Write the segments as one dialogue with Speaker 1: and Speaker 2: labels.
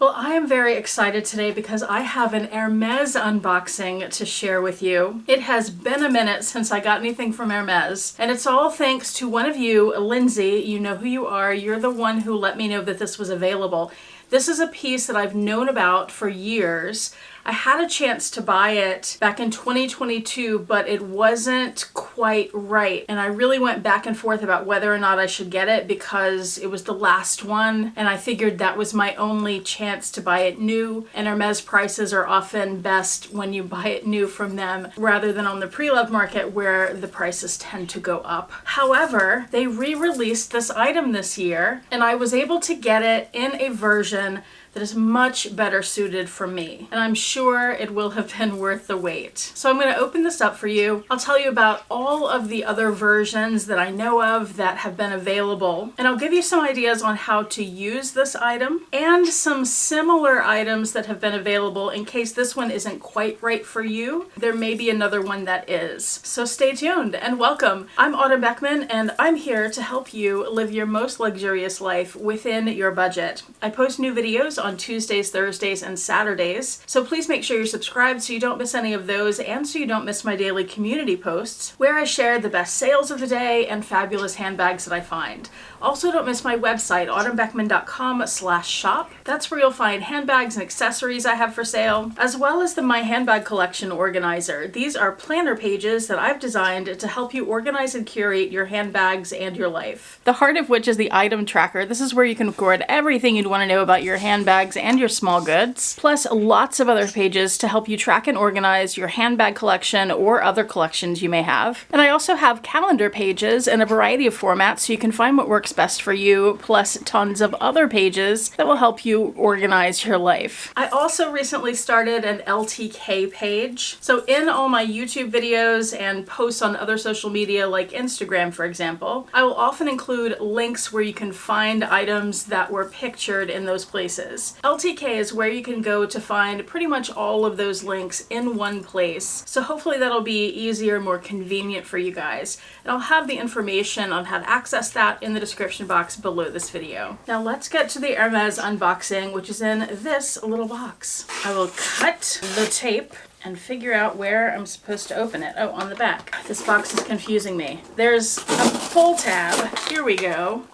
Speaker 1: Well, I am very excited today because I have an Hermes unboxing to share with you. It has been a minute since I got anything from Hermes, and it's all thanks to one of you, Lindsay. You know who you are. You're the one who let me know that this was available. This is a piece that I've known about for years. I had a chance to buy it back in 2022, but it wasn't quite right. And I really went back and forth about whether or not I should get it because it was the last one. And I figured that was my only chance to buy it new. And Hermes prices are often best when you buy it new from them rather than on the Preloved market where the prices tend to go up. However, they re-released this item this year and I was able to get it in a version that is much better suited for me. And I'm sure it will have been worth the wait. So I'm going to open this up for you. I'll tell you about all of the other versions that I know of that have been available. And I'll give you some ideas on how to use this item and some similar items that have been available in case this one isn't quite right for you. There may be another one that is. So stay tuned and welcome. I'm Autumn Beckman and I'm here to help you live your most luxurious life within your budget. I post new videos on Tuesdays, Thursdays, and Saturdays. So please make sure you're subscribed so you don't miss any of those and so you don't miss my daily community posts where I share the best sales of the day and fabulous handbags that I find. Also, don't miss my website, autumnbeckman.com/shop. That's where you'll find handbags and accessories I have for sale, as well as the My Handbag Collection Organizer. These are planner pages that I've designed to help you organize and curate your handbags and your life. The heart of which is the item tracker. This is where you can record everything you'd want to know about your handbags and your small goods, plus lots of other pages to help you track and organize your handbag collection or other collections you may have. And I also have calendar pages in a variety of formats so you can find what works best for you, plus tons of other pages that will help you organize your life. I also recently started an LTK page. So in all my YouTube videos and posts on other social media like Instagram, for example, I will often include links where you can find items that were pictured in those places. LTK is where you can go to find pretty much all of those links in one place. So hopefully that'll be easier, more convenient for you guys. And I'll have the information on how to access that in the description box below this video. Now let's get to the Hermes unboxing, which is in this little box. I will cut the tape and figure out where I'm supposed to open it. Oh, on the back. This box is confusing me. There's a pull tab. Here we go.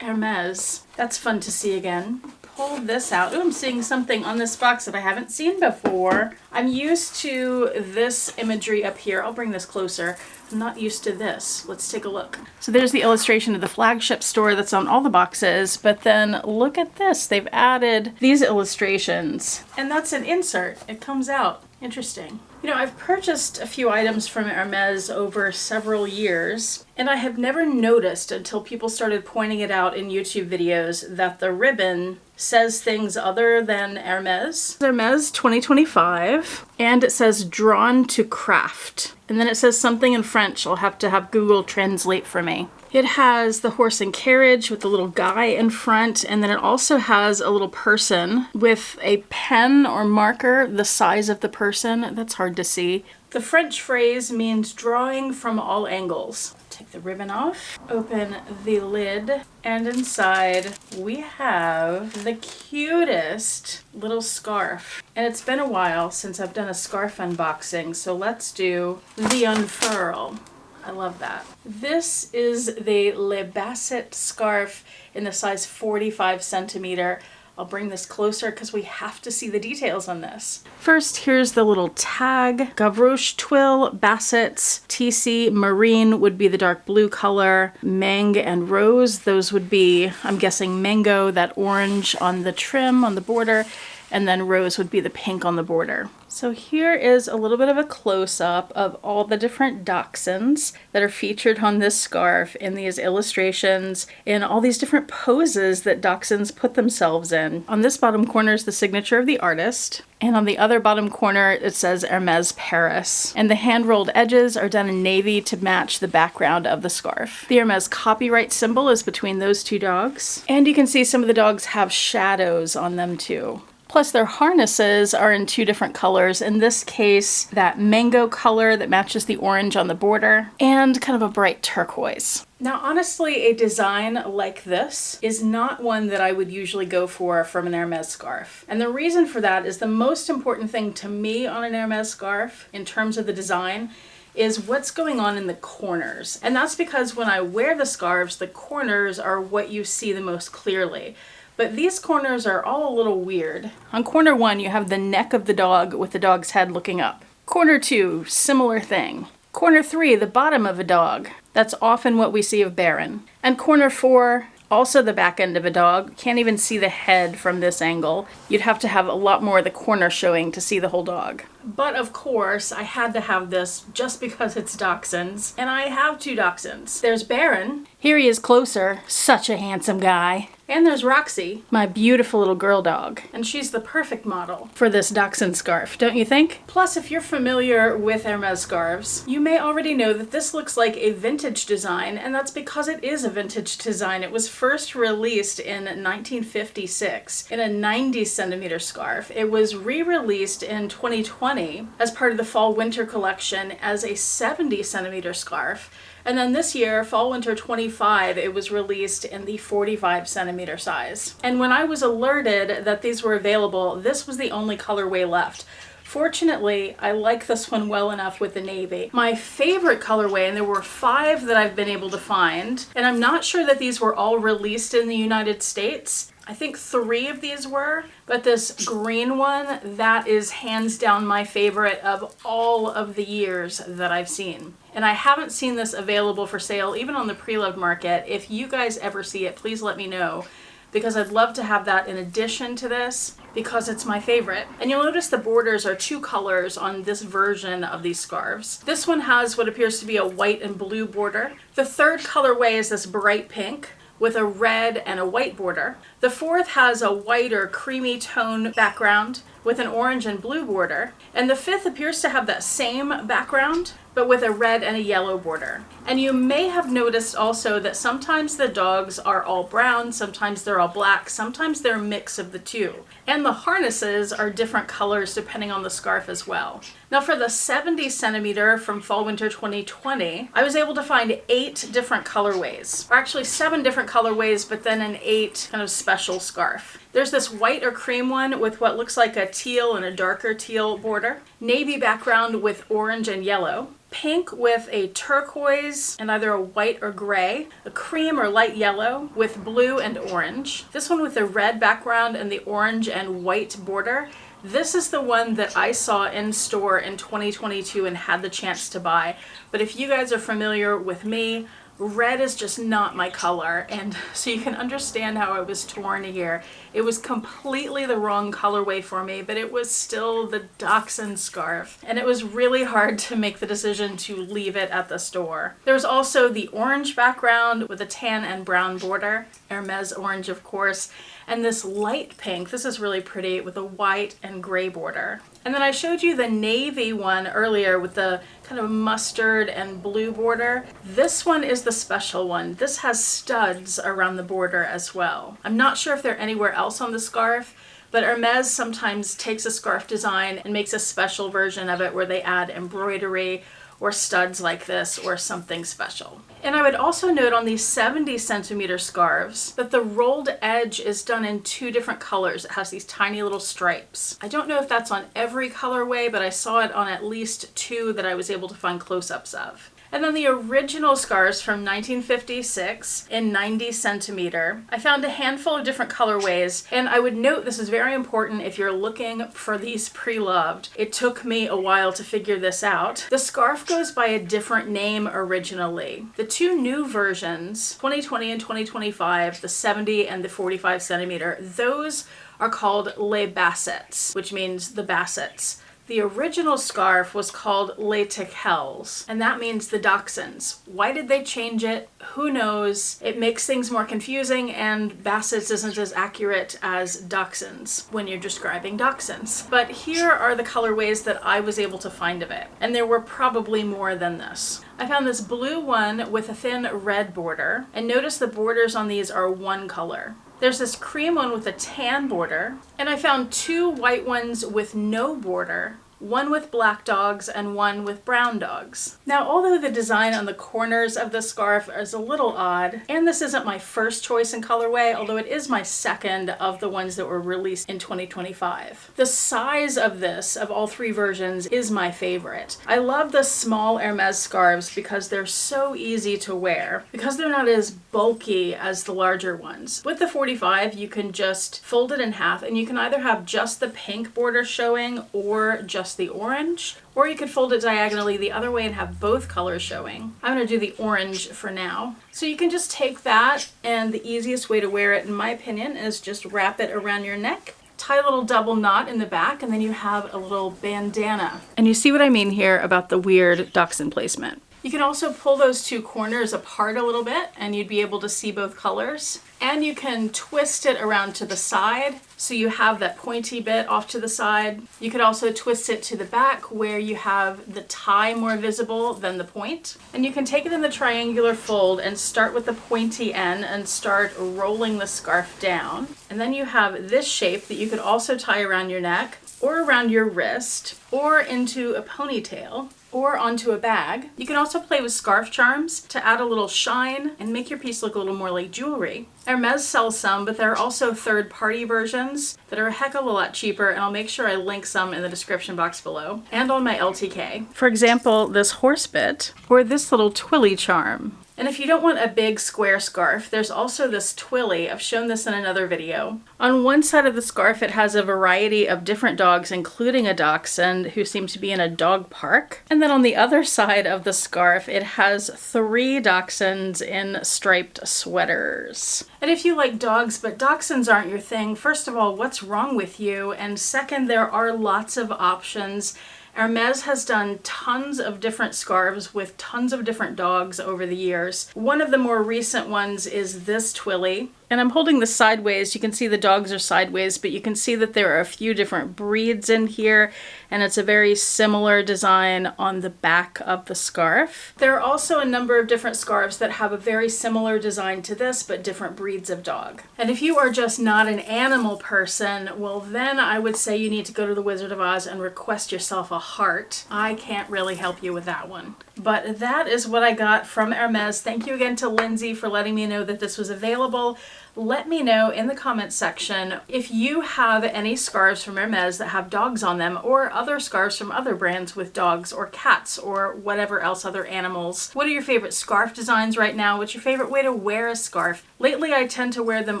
Speaker 1: Hermes. That's fun to see again. Pull this out. Ooh, I'm seeing something on this box that I haven't seen before. I'm used to this imagery up here. I'll bring this closer. I'm not used to this. Let's take a look. So there's the illustration of the flagship store that's on all the boxes, but then look at this. They've added these illustrations, and that's an insert. It comes out. Interesting. You know, I've purchased a few items from Hermes over several years, and I have never noticed until people started pointing it out in YouTube videos that the ribbon says things other than Hermes. Hermes 2025, and it says drawn to craft. And then it says something in French. I'll have to have Google translate for me. It has the horse and carriage with the little guy in front, and then it also has a little person with a pen or marker the size of the person. That's hard to see. The French phrase means drawing from all angles. Take the ribbon off, open the lid, and inside we have the cutest little scarf. And it's been a while since I've done a scarf unboxing, so let's do the unfurl. I love that. This is the Le Basset scarf in the size 45 centimeter. I'll bring this closer because we have to see the details on this. First, here's the little tag. Gavroche twill, bassets, TC marine would be the dark blue color. Mang and rose, those would be, I'm guessing mango, that orange on the trim on the border. And then rose would be the pink on the border. So here is a little bit of a close-up of all the different dachshunds that are featured on this scarf in these illustrations, in all these different poses that dachshunds put themselves in. On this bottom corner is the signature of the artist, and on the other bottom corner it says Hermes Paris. And the hand-rolled edges are done in navy to match the background of the scarf. The Hermes copyright symbol is between those two dogs, and you can see some of the dogs have shadows on them too. Plus their harnesses are in 2 different colors. In this case, that mango color that matches the orange on the border, and kind of a bright turquoise. Now, honestly, a design like this is not one that I would usually go for from an Hermes scarf. And the reason for that is the most important thing to me on an Hermes scarf, in terms of the design, is what's going on in the corners. And that's because when I wear the scarves, the corners are what you see the most clearly. But these corners are all a little weird. On corner 1, you have the neck of the dog with the dog's head looking up. Corner 2, similar thing. Corner 3, the bottom of a dog. That's often what we see of Baron. And corner 4, also the back end of a dog. Can't even see the head from this angle. You'd have to have a lot more of the corner showing to see the whole dog. But of course, I had to have this just because it's dachshunds. And I have 2 dachshunds. There's Baron. Here he is closer. Such a handsome guy. And there's Roxy, my beautiful little girl dog. And she's the perfect model for this dachshund scarf, don't you think? Plus, if you're familiar with Hermes scarves, you may already know that this looks like a vintage design, and that's because it is a vintage design. It was first released in 1956 in a 90 centimeter scarf. It was re-released in 2020 as part of the fall-winter collection as a 70 centimeter scarf. And then this year, fall winter 25, it was released in the 45 centimeter size. And when I was alerted that these were available, this was the only colorway left. Fortunately, I like this one well enough with the navy. My favorite colorway, and there were 5 that I've been able to find, and I'm not sure that these were all released in the United States. I think 3 of these were, but this green one, that is hands down my favorite of all of the years that I've seen. And I haven't seen this available for sale, even on the Preloved market. If you guys ever see it, please let me know, because I'd love to have that in addition to this, because it's my favorite. And you'll notice the borders are 2 colors on this version of these scarves. This one has what appears to be a white and blue border. The 3rd colorway is this bright pink with a red and a white border. The 4th has a white or creamy tone background with an orange and blue border. And the 5th appears to have that same background, but with a red and a yellow border. And you may have noticed also that sometimes the dogs are all brown, sometimes they're all black, sometimes they're a mix of the 2. And the harnesses are different colors depending on the scarf as well. Now for the 70 centimeter from fall winter 2020, I was able to find 8 different colorways, or actually 7 different colorways, but then an 8 kind of special scarf. There's this white or cream one with what looks like a teal and a darker teal border, navy background with orange and yellow, pink with a turquoise and either a white or gray, a cream or light yellow with blue and orange. This one with the red background and the orange and white border. This is the one that I saw in store in 2022 and had the chance to buy. But if you guys are familiar with me, red is just not my color, and so you can understand how I was torn here. It was completely the wrong colorway for me, but it was still the dachshund scarf, and it was really hard to make the decision to leave it at the store. There was also the orange background with a tan and brown border, Hermes orange of course, and this light pink. This is really pretty with a white and gray border. And then I showed you the navy one earlier with the kind of mustard and blue border. This one is the special one. This has studs around the border as well. I'm not sure if they're anywhere else on the scarf, but Hermes sometimes takes a scarf design and makes a special version of it where they add embroidery or studs like this or something special. And I would also note on these 70 centimeter scarves that the rolled edge is done in 2 different colors. It has these tiny little stripes. I don't know if that's on every colorway, but I saw it on at least 2 that I was able to find close-ups of. And then the original scarves from 1956 in 90 centimeter. I found a handful of different colorways, and I would note this is very important if you're looking for these pre-loved. It took me a while to figure this out. The scarf goes by a different name originally. The 2 new versions, 2020 and 2025, the 70 and the 45 centimeter, those are called les bassets, which means the bassets. The original scarf was called Les Teckels, and that means the dachshunds. Why did they change it? Who knows? It makes things more confusing, and bassets isn't as accurate as dachshunds when you're describing dachshunds. But here are the colorways that I was able to find of it, and there were probably more than this. I found this blue one with a thin red border, and notice the borders on these are 1 color. There's this cream one with a tan border, and I found 2 white ones with no border. One with black dogs and one with brown dogs. Now, although the design on the corners of the scarf is a little odd, and this isn't my first choice in colorway, although it is my second of the ones that were released in 2025. The size of this, of all 3 versions, is my favorite. I love the small Hermes scarves because they're so easy to wear, because they're not as bulky as the larger ones. With the 45, you can just fold it in half, and you can either have just the pink border showing or just the orange, or you could fold it diagonally the other way and have both colors showing. I'm going to do the orange for now. So you can just take that, and the easiest way to wear it, in my opinion, is just wrap it around your neck, tie a little double knot in the back, and then you have a little bandana. And you see what I mean here about the weird dachshund placement. You can also pull those 2 corners apart a little bit and you'd be able to see both colors. And you can twist it around to the side so you have that pointy bit off to the side. You could also twist it to the back where you have the tie more visible than the point. And you can take it in the triangular fold and start with the pointy end and start rolling the scarf down. And then you have this shape that you could also tie around your neck or around your wrist or into a ponytail or onto a bag. You can also play with scarf charms to add a little shine and make your piece look a little more like jewelry. Hermes sells some, but there are also third-party versions that are a heck of a lot cheaper, and I'll make sure I link some in the description box below and on my LTK. For example, this horse bit or this little twilly charm. And if you don't want a big square scarf, there's also this twilly. I've shown this in another video. On one side of the scarf, it has a variety of different dogs, including a dachshund who seems to be in a dog park. And then on the other side of the scarf, it has 3 dachshunds in striped sweaters. And if you like dogs, but dachshunds aren't your thing, first of all, what's wrong with you? And second, there are lots of options. Hermes has done tons of different scarves with tons of different dogs over the years. One of the more recent ones is this twilly. And I'm holding this sideways. You can see the dogs are sideways, but you can see that there are a few different breeds in here, and it's a very similar design on the back of the scarf. There are also a number of different scarves that have a very similar design to this, but different breeds of dog. And if you are just not an animal person, well then I would say you need to go to the Wizard of Oz and request yourself a heart. I can't really help you with that one. But that is what I got from Hermes. Thank you again to Lindsay for letting me know that this was available. Let me know in the comments section if you have any scarves from Hermes that have dogs on them, or other scarves from other brands with dogs or cats or whatever else other animals. What are your favorite scarf designs right now? What's your favorite way to wear a scarf? Lately I tend to wear them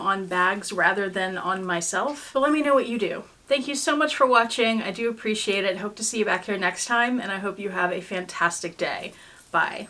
Speaker 1: on bags rather than on myself, but let me know what you do. Thank you so much for watching. I do appreciate it. Hope to see you back here next time, and I hope you have a fantastic day. Bye.